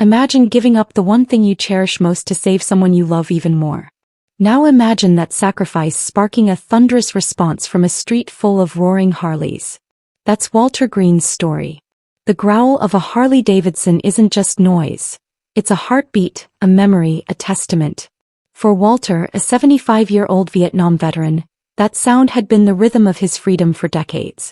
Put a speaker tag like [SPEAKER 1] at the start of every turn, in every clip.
[SPEAKER 1] Imagine giving up the one thing you cherish most to save someone you love even more. Now imagine that sacrifice sparking a thunderous response from a street full of roaring Harleys. That's Walter Green's story. The growl of a Harley-Davidson isn't just noise. It's a heartbeat, a memory, a testament. For Walter, a 75-year-old Vietnam veteran, that sound had been the rhythm of his freedom for decades.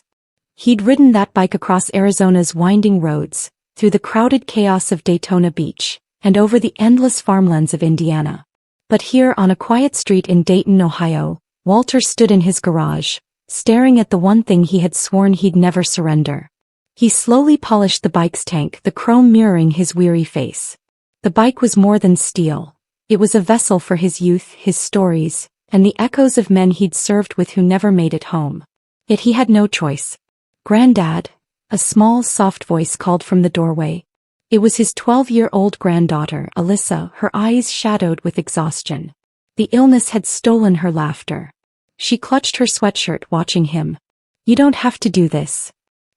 [SPEAKER 1] He'd ridden that bike across Arizona's winding roads, through the crowded chaos of Daytona Beach, and over the endless farmlands of Indiana. But here on a quiet street in Dayton, Ohio, Walter stood in his garage, staring at the one thing he had sworn he'd never surrender. He slowly polished the bike's tank, the chrome mirroring his weary face. The bike was more than steel. It was a vessel for his youth, his stories, and the echoes of men he'd served with who never made it home. Yet he had no choice. "Granddad," a small, soft voice called from the doorway. It was his 12-year-old granddaughter, Alyssa, her eyes shadowed with exhaustion. The illness had stolen her laughter. She clutched her sweatshirt, watching him. "You don't have to do this."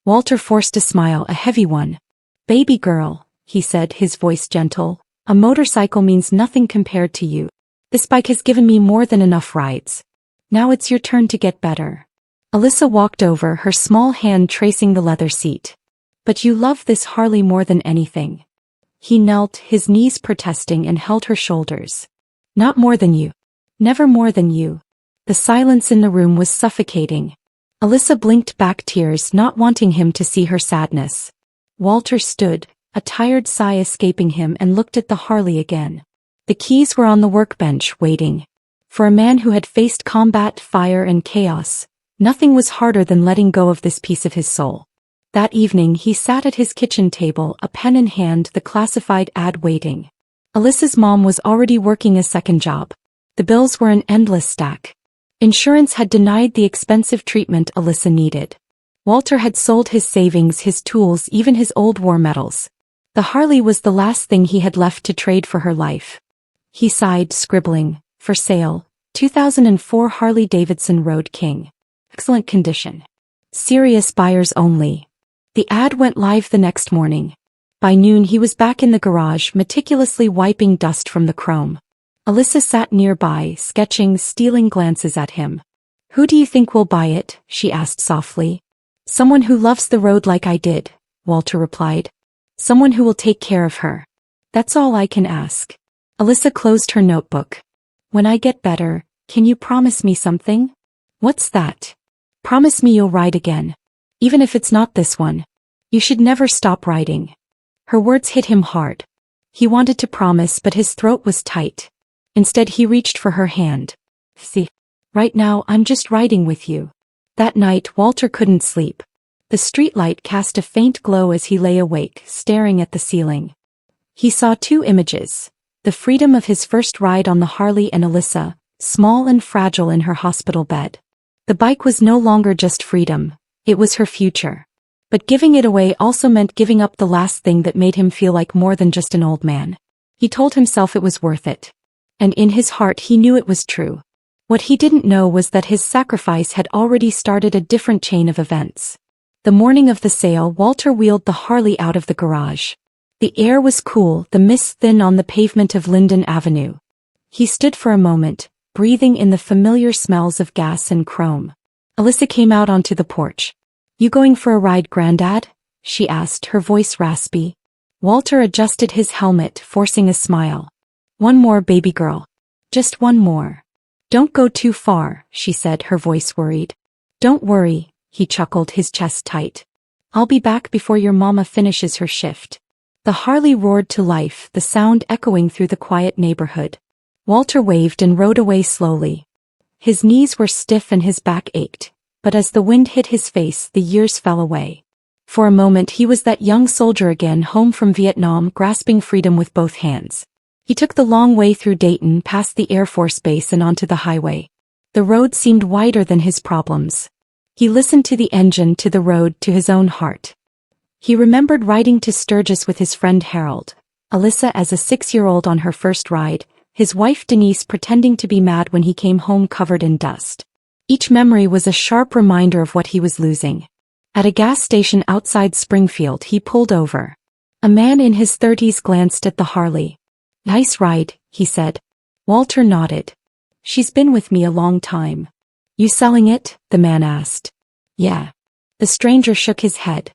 [SPEAKER 1] Walter forced a smile, a heavy one. "Baby girl," he said, his voice gentle, "a motorcycle means nothing compared to you. This bike has given me more than enough rides. Now it's your turn to get better." Alyssa walked over, her small hand tracing the leather seat. "But you love this Harley more than anything." He knelt, his knees protesting, and held her shoulders. "Not more than you. Never more than you." The silence in the room was suffocating. Alyssa blinked back, tears not wanting him to see her sadness. Walter stood, a tired sigh escaping him, and looked at the Harley again. The keys were on the workbench, waiting. For a man who had faced combat, fire, and chaos, nothing was harder than letting go of this piece of his soul. That evening he sat at his kitchen table, a pen in hand, the classified ad waiting. Alyssa's mom was already working a second job. The bills were an endless stack. Insurance had denied the expensive treatment Alyssa needed. Walter had sold his savings, his tools, even his old war medals. The Harley was the last thing he had left to trade for her life. He sighed, scribbling, "For sale, 2004 Harley-Davidson Road King. Excellent condition. Serious buyers only." The ad went live the next morning. By noon he was back in the garage, meticulously wiping dust from the chrome. Alyssa sat nearby, sketching, stealing glances at him. "Who do you think will buy it?" she asked softly. "Someone who loves the road like I did," Walter replied. "Someone who will take care of her. That's all I can ask." Alyssa closed her notebook. "When I get better, can you promise me something?" "What's that?" "Promise me you'll ride again. Even if it's not this one. You should never stop riding." Her words hit him hard. He wanted to promise, but his throat was tight. Instead he reached for her hand. "See, right now I'm just riding with you." That night Walter couldn't sleep. The streetlight cast a faint glow as he lay awake, staring at the ceiling. He saw two images. The freedom of his first ride on the Harley and Alyssa, small and fragile in her hospital bed. The bike was no longer just freedom. It was her future. But giving it away also meant giving up the last thing that made him feel like more than just an old man. He told himself it was worth it. And in his heart he knew it was true. What he didn't know was that his sacrifice had already started a different chain of events. The morning of the sale, Walter wheeled the Harley out of the garage. The air was cool, the mist thin on the pavement of Linden Avenue. He stood for a moment, breathing in the familiar smells of gas and chrome. Alyssa came out onto the porch. "You going for a ride, Granddad?" she asked, her voice raspy. Walter adjusted his helmet, forcing a smile. "One more, baby girl. Just one more." "Don't go too far," she said, her voice worried. "Don't worry," he chuckled, his chest tight. "I'll be back before your mama finishes her shift." The Harley roared to life, the sound echoing through the quiet neighborhood. Walter waved and rode away slowly. His knees were stiff and his back ached, but as the wind hit his face, the years fell away. For a moment he was that young soldier again, home from Vietnam, grasping freedom with both hands. He took the long way through Dayton, past the Air Force Base and onto the highway. The road seemed wider than his problems. He listened to the engine, to the road, to his own heart. He remembered riding to Sturgis with his friend Harold, Alyssa as a 6-year-old on her first ride, his wife Denise pretending to be mad when he came home covered in dust. Each memory was a sharp reminder of what he was losing. At a gas station outside Springfield he pulled over. A man in his 30s glanced at the Harley. Nice ride, he said. Walter nodded. She's been with me a long time. You selling it? The man asked. Yeah. The stranger shook his head.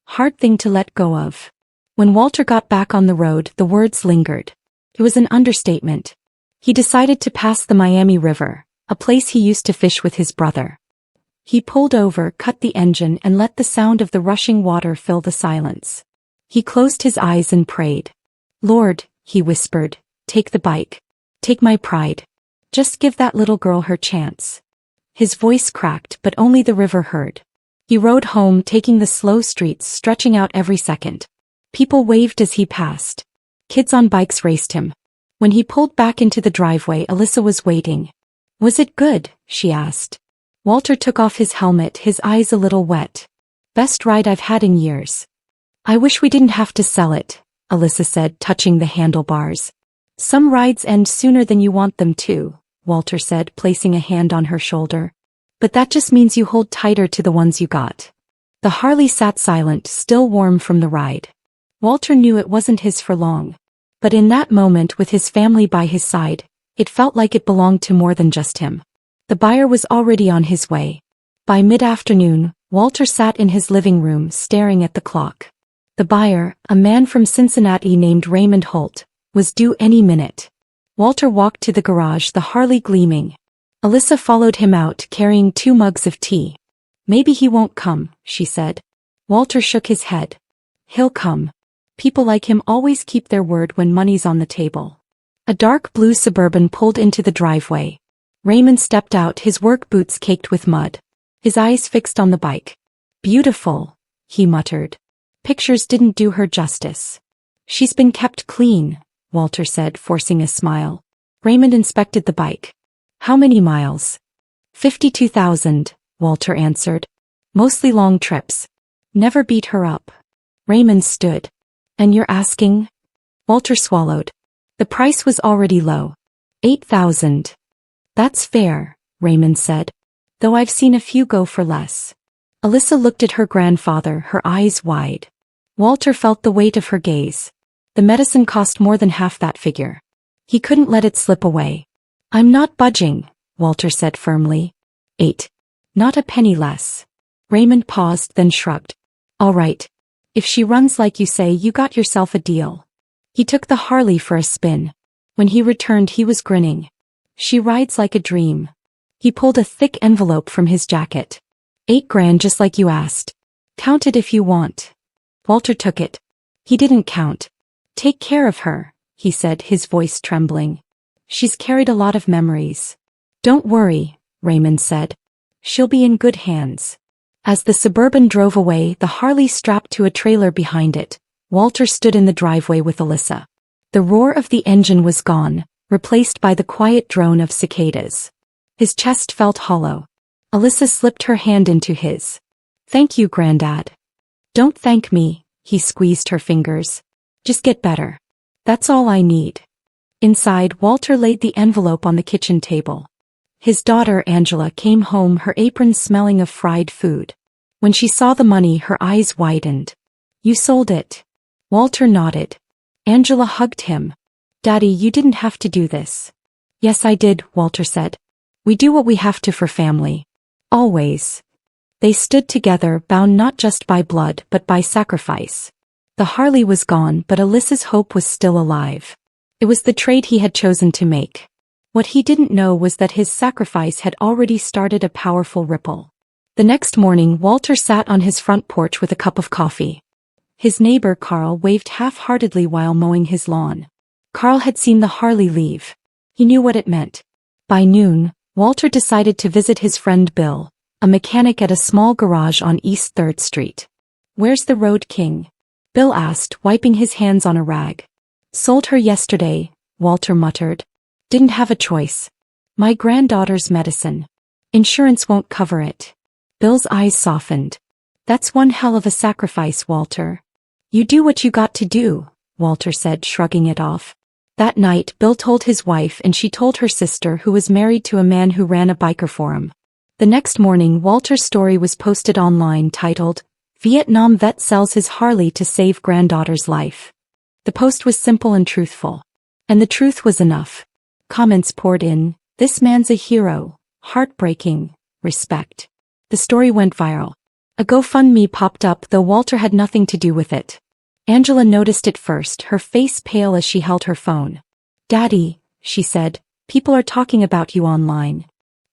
[SPEAKER 1] Hard thing to let go of. When Walter got back on the road, the words lingered. It was an understatement. He decided to pass the Miami River, a place he used to fish with his brother. He pulled over, cut the engine, and let the sound of the rushing water fill the silence. He closed his eyes and prayed. Lord, he whispered, take the bike. Take my pride. Just give that little girl her chance. His voice cracked, but only the river heard. He rode home, taking the slow streets, stretching out every second. People waved as he passed. Kids on bikes raced him. When he pulled back into the driveway, Alyssa was waiting. Was it good? She asked. Walter took off his helmet, his eyes a little wet. Best ride I've had in years. I wish we didn't have to sell it, Alyssa said, touching the handlebars. Some rides end sooner than you want them to, Walter said, placing a hand on her shoulder. But that just means you hold tighter to the ones you got. The Harley sat silent, still warm from the ride. Walter knew it wasn't his for long. But in that moment, with his family by his side, it felt like it belonged to more than just him. The buyer was already on his way. By mid-afternoon, Walter sat in his living room staring at the clock. The buyer, a man from Cincinnati named Raymond Holt, was due any minute. Walter walked to the garage, the Harley gleaming. Alyssa followed him out, carrying 2 mugs of tea. Maybe he won't come, she said. Walter shook his head. He'll come. People like him always keep their word when money's on the table. A dark blue Suburban pulled into the driveway. Raymond stepped out, his work boots caked with mud. His eyes fixed on the bike. Beautiful, he muttered. Pictures didn't do her justice. She's been kept clean, Walter said, forcing a smile. Raymond inspected the bike. How many miles? 52,000, Walter answered. Mostly long trips. Never beat her up. Raymond stood. And you're asking? Walter swallowed. The price was already low. 8,000. That's fair, Raymond said. Though I've seen a few go for less. Alyssa looked at her grandfather, her eyes wide. Walter felt the weight of her gaze. The medicine cost more than half that figure. He couldn't let it slip away. I'm not budging, Walter said firmly. 8. Not a penny less. Raymond paused, then shrugged. All right. If she runs like you say, you got yourself a deal. He took the Harley for a spin. When he returned, he was grinning. She rides like a dream. He pulled a thick envelope from his jacket. 8 grand, just like you asked. Count it if you want. Walter took it. He didn't count. Take care of her, he said, his voice trembling. She's carried a lot of memories. Don't worry, Raymond said. She'll be in good hands. As the Suburban drove away, the Harley strapped to a trailer behind it. Walter stood in the driveway with Alyssa. The roar of the engine was gone, replaced by the quiet drone of cicadas. His chest felt hollow. Alyssa slipped her hand into his. Thank you, Grandad. Don't thank me, he squeezed her fingers. Just get better. That's all I need. Inside, Walter laid the envelope on the kitchen table. His daughter, Angela, came home, her apron smelling of fried food. When she saw the money, her eyes widened. You sold it. Walter nodded. Angela hugged him. Daddy, you didn't have to do this. Yes, I did, Walter said. We do what we have to for family. Always. They stood together, bound not just by blood but by sacrifice. The Harley was gone, but Alyssa's hope was still alive. It was the trade he had chosen to make. What he didn't know was that his sacrifice had already started a powerful ripple. The next morning, Walter sat on his front porch with a cup of coffee. His neighbor, Carl, waved half-heartedly while mowing his lawn. Carl had seen the Harley leave. He knew what it meant. By noon, Walter decided to visit his friend Bill, a mechanic at a small garage on East 3rd Street. Where's the Road King? Bill asked, wiping his hands on a rag. Sold her yesterday, Walter muttered. Didn't have a choice. My granddaughter's medicine. Insurance won't cover it. Bill's eyes softened. That's one hell of a sacrifice, Walter. You do what you got to do, Walter said, shrugging it off. That night, Bill told his wife, and she told her sister, who was married to a man who ran a biker forum. The next morning, Walter's story was posted online titled, Vietnam vet sells his Harley to save granddaughter's life. The post was simple and truthful. And the truth was enough. Comments poured in. This man's a hero. Heartbreaking. Respect. The story went viral. A GoFundMe popped up, though Walter had nothing to do with it. Angela noticed it first, her face pale as she held her phone. "Daddy," she said, "people are talking about you online."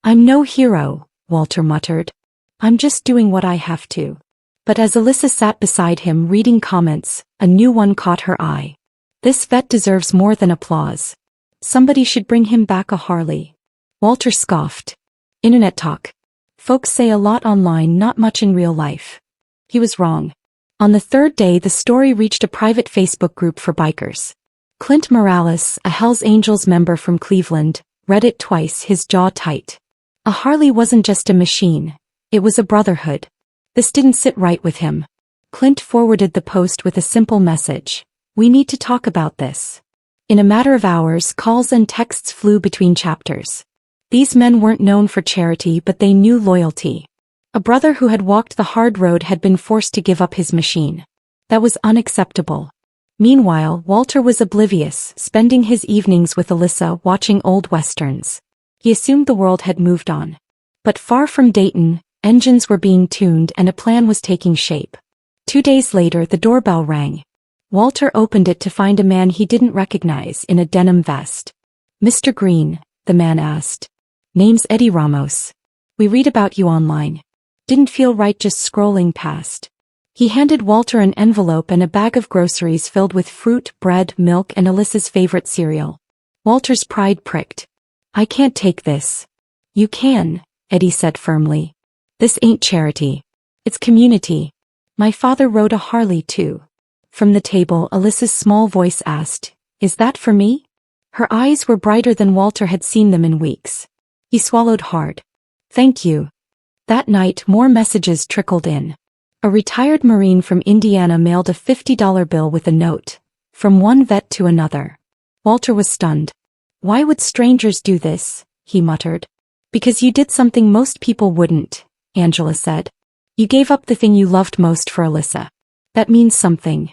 [SPEAKER 1] "I'm no hero," Walter muttered. "I'm just doing what I have to." But as Alyssa sat beside him reading comments, a new one caught her eye. "This vet deserves more than applause. Somebody should bring him back a Harley." Walter scoffed. "Internet talk. Folks say a lot online, not much in real life." He was wrong. On the third day, the story reached a private Facebook group for bikers. Clint Morales, a Hells Angels member from Cleveland, read it twice, his jaw tight. A Harley wasn't just a machine. It was a brotherhood. This didn't sit right with him. Clint forwarded the post with a simple message. "We need to talk about this." In a matter of hours, calls and texts flew between chapters. These men weren't known for charity, but they knew loyalty. A brother who had walked the hard road had been forced to give up his machine. That was unacceptable. Meanwhile, Walter was oblivious, spending his evenings with Alyssa watching old westerns. He assumed the world had moved on. But far from Dayton, engines were being tuned and a plan was taking shape. 2 days later, the doorbell rang. Walter opened it to find a man he didn't recognize in a denim vest. "Mr. Green," the man asked. "Name's Eddie Ramos. We read about you online. Didn't feel right just scrolling past." He handed Walter an envelope and a bag of groceries filled with fruit, bread, milk, and Alyssa's favorite cereal. Walter's pride pricked. "I can't take this." "You can," Eddie said firmly. "This ain't charity. It's community. My father rode a Harley too." From the table, Alyssa's small voice asked, "Is that for me?" Her eyes were brighter than Walter had seen them in weeks. He swallowed hard. "Thank you." That night, more messages trickled in. A retired Marine from Indiana mailed a $50 bill with a note. From one vet to another. Walter was stunned. "Why would strangers do this?" he muttered. "Because you did something most people wouldn't," Angela said. "You gave up the thing you loved most for Alyssa. That means something."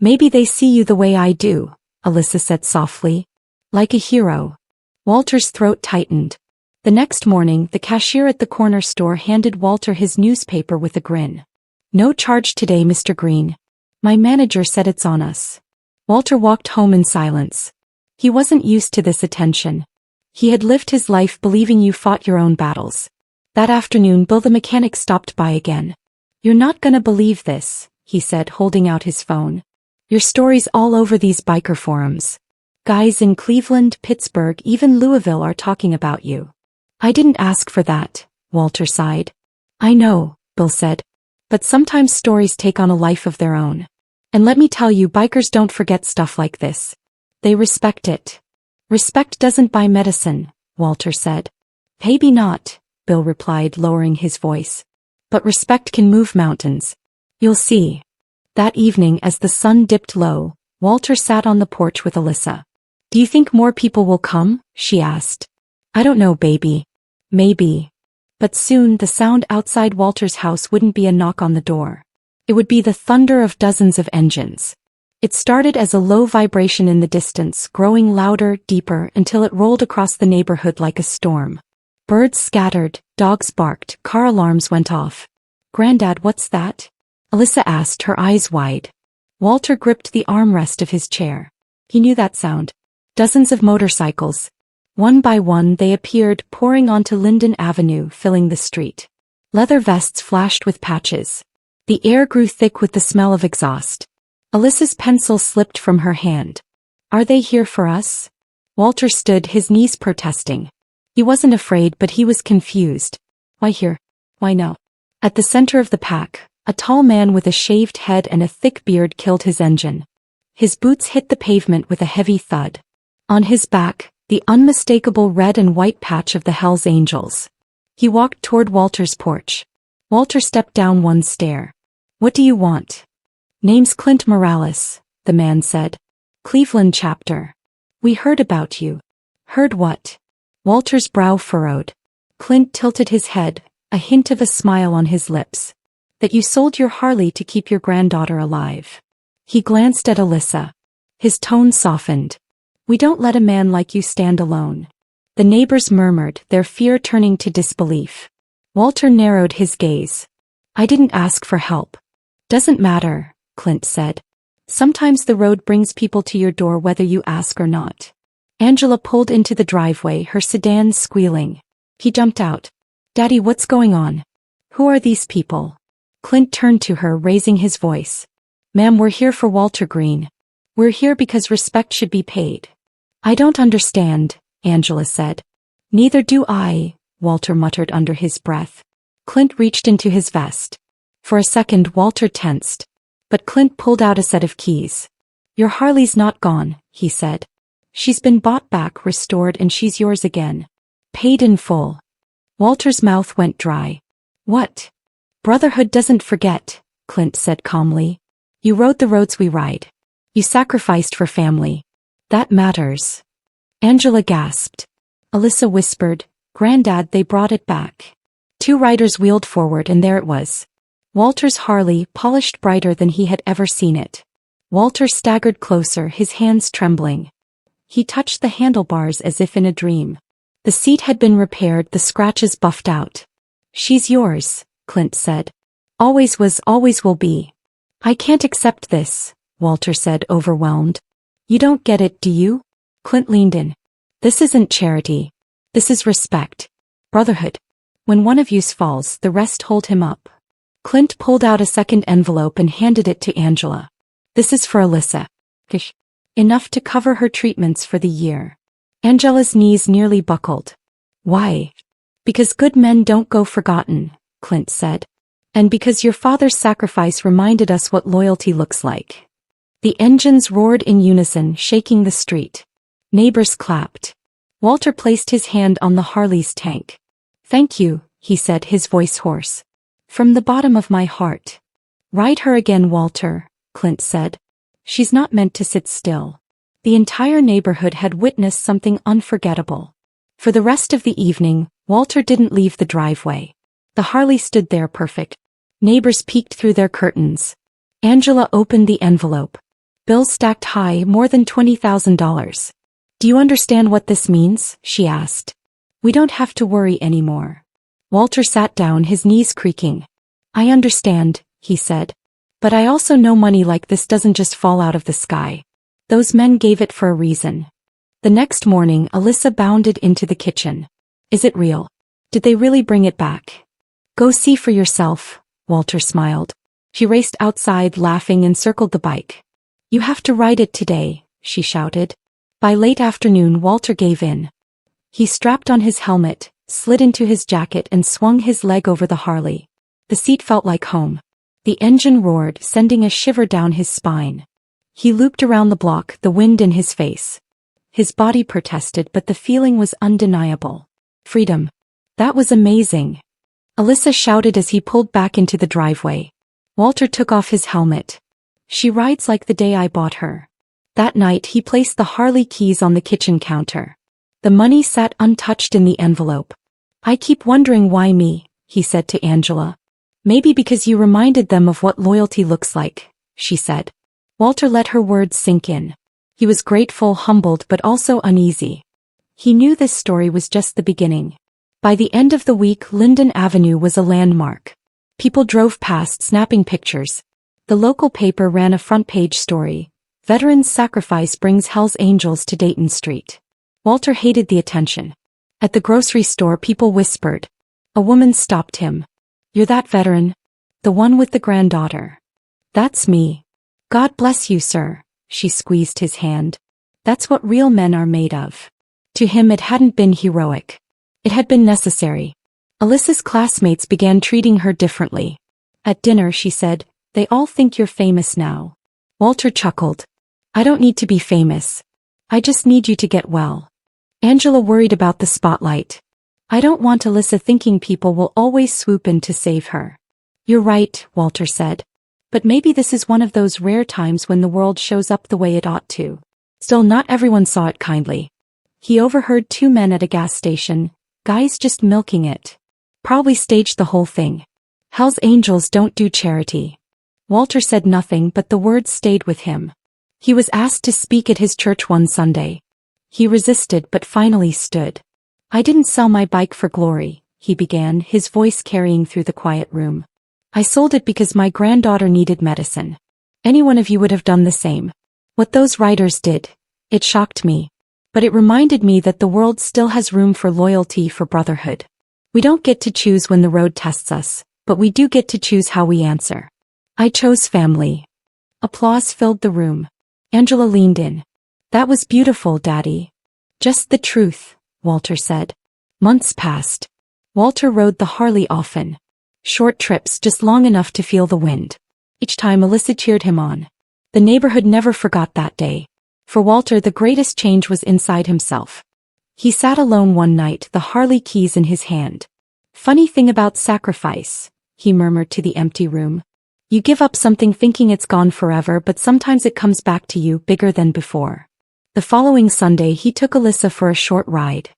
[SPEAKER 1] "Maybe they see you the way I do," Alyssa said softly. "Like a hero." Walter's throat tightened. The next morning, the cashier at the corner store handed Walter his newspaper with a grin. "No charge today, Mr. Green. My manager said it's on us." Walter walked home in silence. He wasn't used to this attention. He had lived his life believing you fought your own battles. That afternoon, Bill the mechanic stopped by again. "You're not gonna believe this," he said, holding out his phone. "Your story's all over these biker forums. Guys in Cleveland, Pittsburgh, even Louisville are talking about you." "I didn't ask for that," Walter sighed. "I know," Bill said. "But sometimes stories take on a life of their own. And let me tell you, bikers don't forget stuff like this. They respect it." "Respect doesn't buy medicine," Walter said. "Maybe not," Bill replied, lowering his voice. "But respect can move mountains. You'll see." That evening, as the sun dipped low, Walter sat on the porch with Alyssa. "Do you think more people will come?" she asked. "I don't know, baby. Maybe." But soon the sound outside Walter's house wouldn't be a knock on the door. It would be the thunder of dozens of engines. It started as a low vibration in the distance, growing louder, deeper, until it rolled across the neighborhood like a storm. Birds scattered, dogs barked, car alarms went off. "Granddad, what's that?" Alyssa asked, her eyes wide. Walter gripped the armrest of his chair. He knew that sound. Dozens of motorcycles. One by one they appeared, pouring onto Linden Avenue, filling the street. Leather vests flashed with patches. The air grew thick with the smell of exhaust. Alyssa's pencil slipped from her hand. "Are they here for us?" Walter stood, his knees protesting. He wasn't afraid, but he was confused. Why here? Why now? At the center of the pack, a tall man with a shaved head and a thick beard killed his engine. His boots hit the pavement with a heavy thud. On his back, the unmistakable red and white patch of the Hells Angels. He walked toward Walter's porch. Walter stepped down one stair. "What do you want?" "Name's Clint Morales," the man said. "Cleveland chapter. We heard about you." "Heard what?" Walter's brow furrowed. Clint tilted his head, a hint of a smile on his lips. That you sold your Harley to keep your granddaughter alive. He glanced at Alyssa. His tone softened. We don't let a man like you stand alone. The neighbors murmured, their fear turning to disbelief. Walter narrowed his gaze. I didn't ask for help. Doesn't matter, Clint said. Sometimes the road brings people to your door whether you ask or not. Angela pulled into the driveway, her sedan squealing. He jumped out. Daddy, what's going on? Who are these people? Clint turned to her, raising his voice. Ma'am, we're here for Walter Green. We're here because respect should be paid. I don't understand, Angela said. Neither do I, Walter muttered under his breath. Clint reached into his vest. For a second Walter tensed. But Clint pulled out a set of keys. Your Harley's not gone, he said. She's been bought back, restored, and she's yours again. Paid in full. Walter's mouth went dry. What? Brotherhood doesn't forget, Clint said calmly. You rode the roads we ride. You sacrificed for family. That matters. Angela gasped. Alyssa whispered, Granddad, they brought it back. Two riders wheeled forward and there it was. Walter's Harley, polished brighter than he had ever seen it. Walter staggered closer, his hands trembling. He touched the handlebars as if in a dream. The seat had been repaired, the scratches buffed out. She's yours, Clint said. Always was, always will be. I can't accept this, Walter said, overwhelmed. You don't get it, do you? Clint leaned in. This isn't charity. This is respect. Brotherhood. When one of you falls, the rest hold him up. Clint pulled out a second envelope and handed it to Angela. This is for Alyssa. Kish. Enough to cover her treatments for the year. Angela's knees nearly buckled. Why? Because good men don't go forgotten, Clint said. And because your father's sacrifice reminded us what loyalty looks like. The engines roared in unison, shaking the street. Neighbors clapped. Walter placed his hand on the Harley's tank. Thank you, he said, his voice hoarse. From the bottom of my heart. Ride her again, Walter, Clint said. She's not meant to sit still. The entire neighborhood had witnessed something unforgettable. For the rest of the evening, Walter didn't leave the driveway. The Harley stood there perfect. Neighbors peeked through their curtains. Angela opened the envelope. Bills stacked high, more than $20,000. Do you understand what this means? She asked. We don't have to worry anymore. Walter sat down, his knees creaking. I understand, he said. But I also know money like this doesn't just fall out of the sky. Those men gave it for a reason. The next morning, Alyssa bounded into the kitchen. Is it real? Did they really bring it back? Go see for yourself, Walter smiled. She raced outside, laughing, and circled the bike. You have to ride it today, she shouted. By late afternoon, Walter gave in. He strapped on his helmet, slid into his jacket, and swung his leg over the Harley. The seat felt like home. The engine roared, sending a shiver down his spine. He looped around the block, the wind in his face. His body protested, but the feeling was undeniable. Freedom. That was amazing. Alyssa shouted as he pulled back into the driveway. Walter took off his helmet. She rides like the day I bought her. That night he placed the Harley keys on the kitchen counter. The money sat untouched in the envelope. I keep wondering why me, he said to Angela. Maybe because you reminded them of what loyalty looks like, she said. Walter let her words sink in. He was grateful, humbled, but also uneasy. He knew this story was just the beginning. By the end of the week, Linden Avenue was a landmark. People drove past, snapping pictures. The local paper ran a front-page story. Veterans' sacrifice brings Hell's Angels to Dayton Street. Walter hated the attention. At the grocery store, people whispered. A woman stopped him. You're that veteran? The one with the granddaughter. That's me. God bless you, sir. She squeezed his hand. That's what real men are made of. To him it hadn't been heroic. It had been necessary. Alyssa's classmates began treating her differently. At dinner she said, they all think you're famous now. Walter chuckled. I don't need to be famous. I just need you to get well. Angela worried about the spotlight. I don't want Alyssa thinking people will always swoop in to save her. You're right, Walter said. But maybe this is one of those rare times when the world shows up the way it ought to. Still, not everyone saw it kindly. He overheard two men at a gas station, guys just milking it. Probably staged the whole thing. Hell's angels don't do charity. Walter said nothing, but the words stayed with him. He was asked to speak at his church one Sunday. He resisted but finally stood. I didn't sell my bike for glory, he began, his voice carrying through the quiet room. I sold it because my granddaughter needed medicine. Any one of you would have done the same. What those writers did, it shocked me. But it reminded me that the world still has room for loyalty, for brotherhood. We don't get to choose when the road tests us, but we do get to choose how we answer. I chose family. Applause filled the room. Angela leaned in. That was beautiful, Daddy. Just the truth, Walter said. Months passed. Walter rode the Harley often. Short trips, just long enough to feel the wind. Each time Alyssa cheered him on. The neighborhood never forgot that day. For Walter, the greatest change was inside himself. He sat alone one night, the Harley keys in his hand. Funny thing about sacrifice, he murmured to the empty room. You give up something thinking it's gone forever, but sometimes it comes back to you bigger than before. The following Sunday he took Alyssa for a short ride.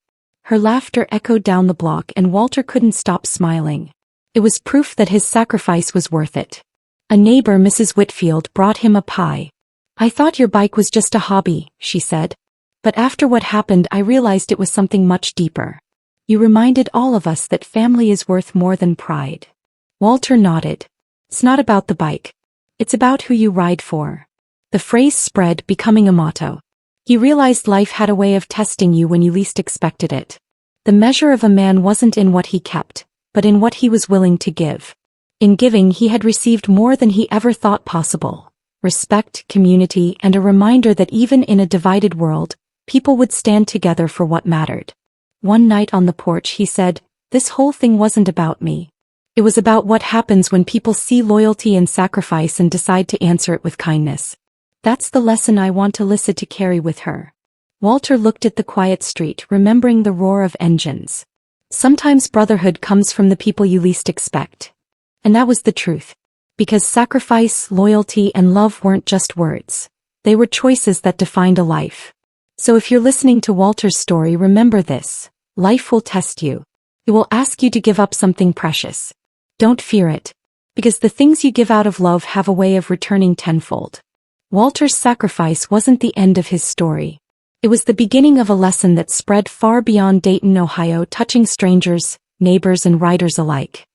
[SPEAKER 1] Her laughter echoed down the block and Walter couldn't stop smiling. It was proof that his sacrifice was worth it. A neighbor, Mrs. Whitfield, brought him a pie. I thought your bike was just a hobby, she said. But after what happened I realized it was something much deeper. You reminded all of us that family is worth more than pride. Walter nodded. It's not about the bike. It's about who you ride for. The phrase spread, becoming a motto. He realized life had a way of testing you when you least expected it. The measure of a man wasn't in what he kept, but in what he was willing to give. In giving he had received more than he ever thought possible. Respect, community, and a reminder that even in a divided world, people would stand together for what mattered. One night on the porch he said, "This whole thing wasn't about me. It was about what happens when people see loyalty and sacrifice and decide to answer it with kindness. That's the lesson I want Alyssa to carry with her." Walter looked at the quiet street, remembering the roar of engines. Sometimes brotherhood comes from the people you least expect. And that was the truth. Because sacrifice, loyalty, and love weren't just words. They were choices that defined a life. So if you're listening to Walter's story, remember this. Life will test you. It will ask you to give up something precious. Don't fear it. Because the things you give out of love have a way of returning tenfold. Walter's sacrifice wasn't the end of his story. It was the beginning of a lesson that spread far beyond Dayton, Ohio, touching strangers, neighbors, and riders alike.